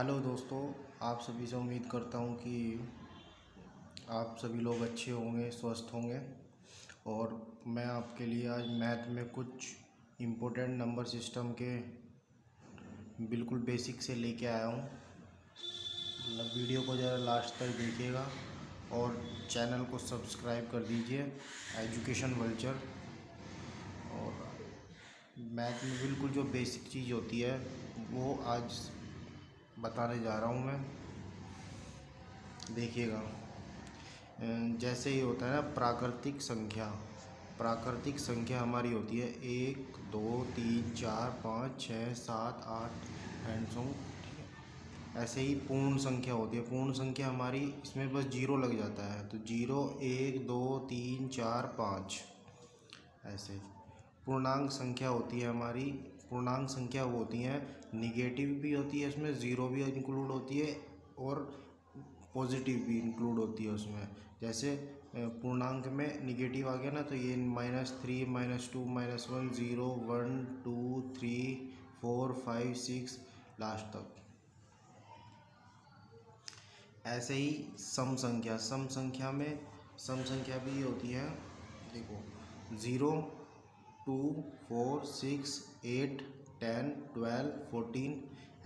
Hello दोस्तों, आप सभी से उम्मीद करता हूँ कि आप सभी लोग अच्छे होंगे, स्वस्थ होंगे। और मैं आपके लिए आज मैथ में कुछ इम्पोर्टेंट नंबर सिस्टम के बिल्कुल बेसिक से लेके आया हूँ। मतलब वीडियो को ज़रा लास्ट तक देखिएगा और चैनल को सब्सक्राइब कर दीजिए, एजुकेशन वल्चर। और मैथ में बिल्कुल जो बेसिक चीज़ होती है वो आज बताने जा रहा हूँ मैं। देखिएगा, जैसे ही होता है ना प्राकृतिक संख्या हमारी होती है 1 2 3 4 5 6 7 8 एंड सो। ऐसे ही पूर्ण संख्या होती है। पूर्ण संख्या हमारी इसमें बस जीरो लग जाता है, तो 0 1 2 3 4 5 ऐसे। पूर्णांक संख्या होती है हमारी। पूर्णांक संख्या वो होती हैं, निगेटिव भी होती है उसमें, ज़ीरो भी इंक्लूड होती है और पॉजिटिव भी इंक्लूड होती है उसमें। जैसे पूर्णांक में निगेटिव आ गया ना, तो ये -3 -2 -1 0 1 2 3 4 5 6 लास्ट तक। ऐसे ही सम संख्या भी होती है। देखो 0 2 4 6 8 10 12 14।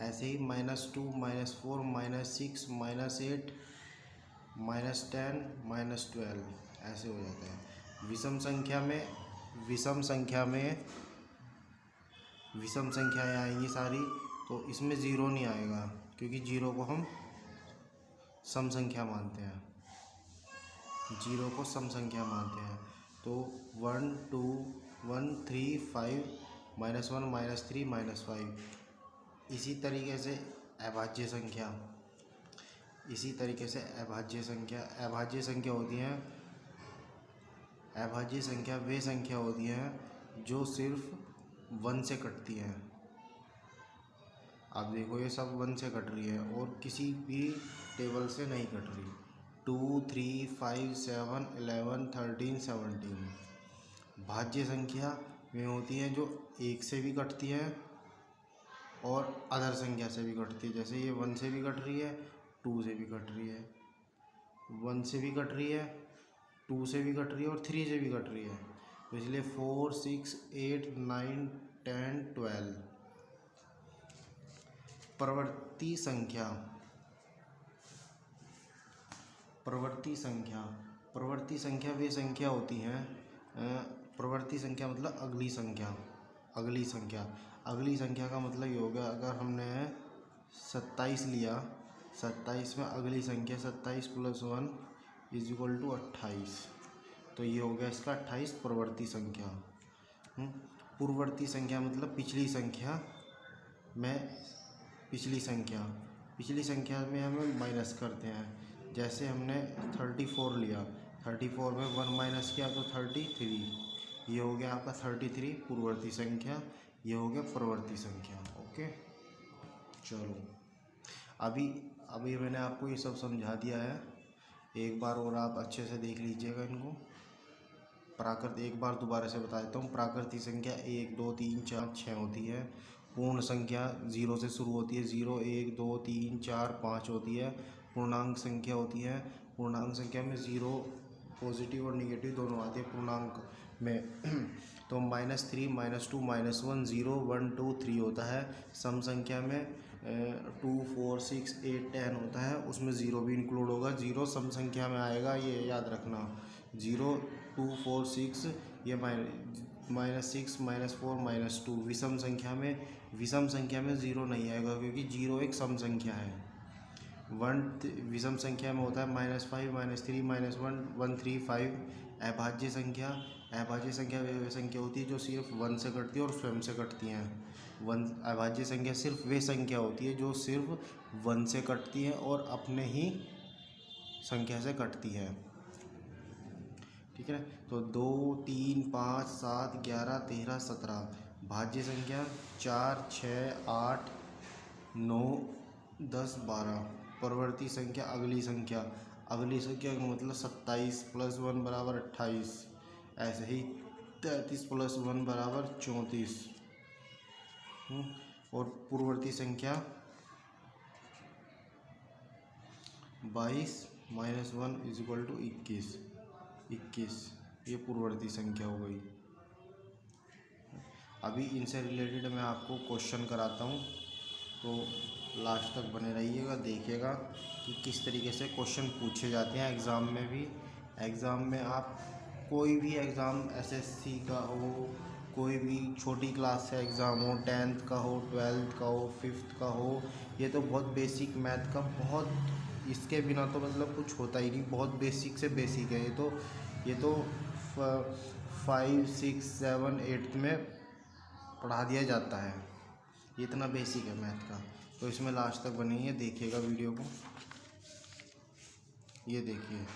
ऐसे ही -2 -4 -6 -8 -10 -12 ऐसे हो जाते हैं। विषम संख्याएँ आएंगी सारी, तो इसमें ज़ीरो नहीं आएगा क्योंकि जीरो को हम सम संख्या मानते हैं। तो 1 2 1 3 5 -1 -3 -5। इसी तरीके से अभाज्य संख्या होती हैं। अभाज्य संख्या वे संख्या होती हैं जो सिर्फ 1 से कटती हैं। आप देखो, ये सब 1 से कट रही है और किसी भी टेबल से नहीं कट रही। 2 3 5 7 11 13 17। भाज्य संख्या वे होती हैं जो 1 से भी कटती हैं और अदर संख्या से भी कटती है। जैसे ये 1 से भी कट रही है, 2 से भी कट रही है, 1 से भी कट रही है, 2 से भी कट रही है और 3 से भी कट रही है। तो इसलिए 4 6 8 9 10 12। प्रवर्ती संख्या वे संख्या होती हैं। प्रवर्ती संख्या मतलब अगली संख्या का मतलब ये हो गया, अगर हमने 27 लिया, 27 में अगली संख्या 27 + 1 = 28, तो ये हो गया इसका 28 प्रवर्ती संख्या। पूर्ववर्ती संख्या मतलब पिछली संख्या में हम माइनस करते हैं। जैसे हमने 34 लिया, 34 में 1 माइनस किया तो 33। ये हो गया आपका 33 पूर्ववर्ती संख्या, ये हो गया प्रवर्ती संख्या। ओके, चलो अभी मैंने आपको ये सब समझा दिया है। एक बार और आप अच्छे से देख लीजिएगा इनको। एक बार दोबारा से बता देता हूँ। प्राकृतिक संख्या 1 2 3 4 6 होती है। पूर्ण संख्या 0 से शुरू होती है, 0 1 2 3 4 5 होती है। पूर्णांक संख्या होती है। पूर्णांक संख्या में 0 पॉजिटिव और निगेटिव दोनों आते हैं पूर्णांक में। तो -3 -2 -1 0 1 2 3 होता है। सम संख्या में 2 4 6 8 10 होता है, उसमें 0 भी इंक्लूड होगा। 0 सम संख्या में आएगा, ये याद रखना। 0 2 4 6 ये -6 -4 -2। विषम संख्या में 0 नहीं आएगा क्योंकि 0 एक सम संख्या है। विषम संख्या में होता है -5 -3 -1 1 3 5। अभाज्य संख्या वे संख्या होती है जो सिर्फ 1 से कटती है और स्वयं से कटती हैं। अभाज्य संख्या सिर्फ वे संख्या होती है जो सिर्फ 1 से कटती है और अपने ही संख्या से कटती है। ठीक है, तो 2 3 5 7 11 13 17। भाज्य संख्या 4 6 8 9 10 12। परवर्ती संख्या अगली संख्या का मतलब 27 + 1 = 28। ऐसे ही 33 + 1 = 34। और पूर्ववर्ती संख्या 22 माइनस 1 इज इक्वल टू 21। 21 ये पूर्ववर्ती संख्या हो गई। अभी इनसे रिलेटेड मैं आपको क्वेश्चन कराता हूँ, तो लास्ट तक बने रहिएगा, देखिएगा कि किस तरीके से क्वेश्चन पूछे जाते हैं एग्ज़ाम में भी। एग्ज़ाम में आप कोई भी एग्ज़ाम एसएससी का हो, कोई भी छोटी क्लास से एग्ज़ाम हो, 10th का हो, 12th का हो, 5th का हो, ये तो बहुत बेसिक मैथ का, बहुत इसके बिना तो मतलब कुछ होता ही नहीं, बहुत बेसिक से बेसिक है। ये तो 5, 6, 7, 8 में पढ़ा दिया जाता है, ये इतना बेसिक है मैथ का। तो इसमें लास्ट तक बनिए, देखिएगा वीडियो को। ये देखिए,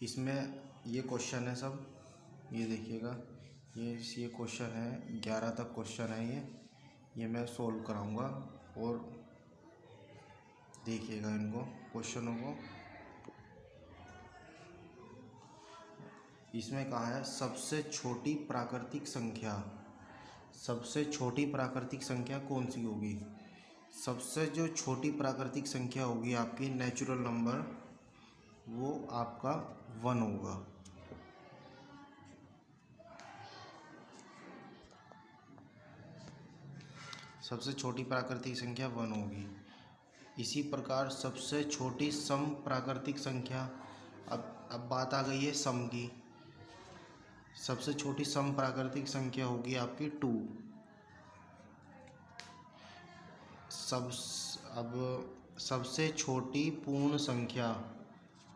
इसमें ये क्वेश्चन है सब, ये देखिएगा, ये क्वेश्चन है, 11 तक क्वेश्चन है ये मैं सोल्व कराऊंगा, और देखिएगा इनको क्वेश्चनों को। इसमें कहा है सबसे छोटी प्राकृतिक संख्या, सबसे छोटी प्राकृतिक संख्या कौन सी होगी? सबसे जो छोटी प्राकृतिक संख्या होगी आपकी नेचुरल नंबर, वो आपका 1 होगा। सबसे छोटी प्राकृतिक संख्या 1 होगी। इसी प्रकार सबसे छोटी सम प्राकृतिक संख्या, अब बात आ गई है सम की। सबसे छोटी सम प्राकृतिक संख्या होगी आपकी 2। अब सबसे छोटी पूर्ण संख्या,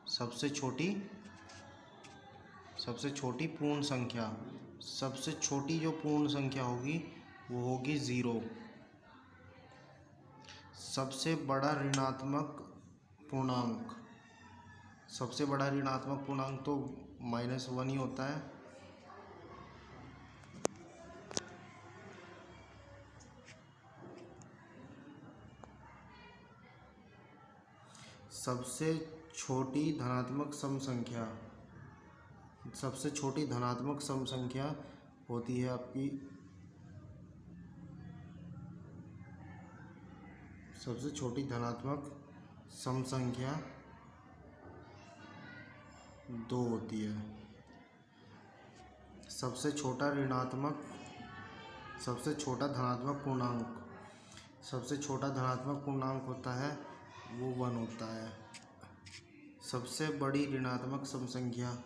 सबसे छोटी पूर्ण संख्या, सबसे छोटी जो पूर्ण संख्या होगी वो होगी 0। सबसे बड़ा ऋणात्मक पूर्णांक, सबसे बड़ा ऋणात्मक पूर्णांक तो -1 ही होता है। सबसे छोटी धनात्मक सम संख्या, सबसे छोटी धनात्मक सम संख्या होती है आपकी, सबसे छोटी धनात्मक सम संख्या 2 होती है। सबसे छोटा ऋणात्मक, सबसे छोटा धनात्मक पूर्णांक, सबसे छोटा धनात्मक पूर्णांक होता है वो 1 होता है। सबसे बड़ी ऋणात्मक सम संख्या,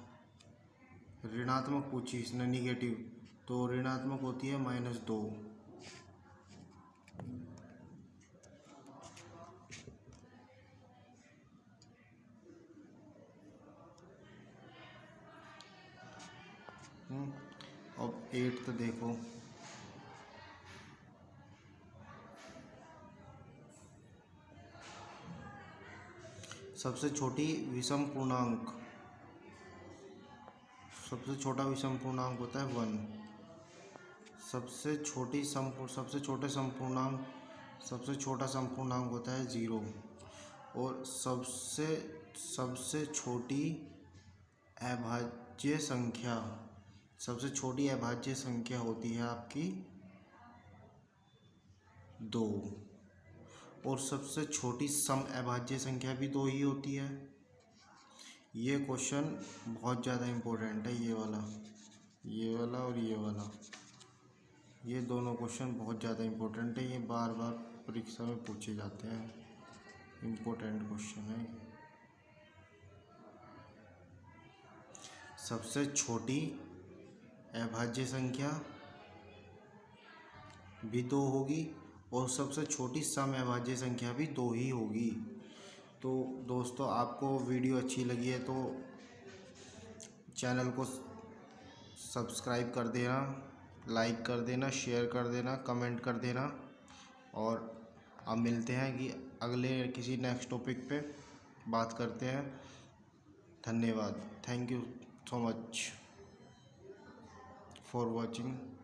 ऋणात्मक पूछी इसने, निगेटिव, तो ऋणात्मक होती है -2। अब 8 तो देखो, सबसे छोटी विषम पूर्णांक, सबसे छोटा विषम पूर्णांक होता है 1। सबसे छोटी सबसे छोटे समपूर्णांक, सबसे छोटा समपूर्णांक होता है 0। और सबसे छोटी अभाज्य संख्या, सबसे छोटी अभाज्य संख्या होती है आपकी 2। और सबसे छोटी सम अभाज्य संख्या भी 2 ही होती है। ये क्वेश्चन बहुत ज़्यादा इम्पोर्टेंट है, ये वाला और ये वाला, ये दोनों क्वेश्चन बहुत ज़्यादा इम्पोर्टेंट है। ये बार बार परीक्षा में पूछे जाते हैं, इम्पोर्टेंट क्वेश्चन है। सबसे छोटी अभाज्य संख्या भी 2 होगी, और सबसे छोटी सम अभाज्य संख्या भी 2 ही होगी। तो दोस्तों, आपको वीडियो अच्छी लगी है तो चैनल को सब्सक्राइब कर देना, लाइक कर देना, शेयर कर देना, कमेंट कर देना, और अब मिलते हैं कि अगले किसी नेक्स्ट टॉपिक पे बात करते हैं। धन्यवाद, thank you so much for watching.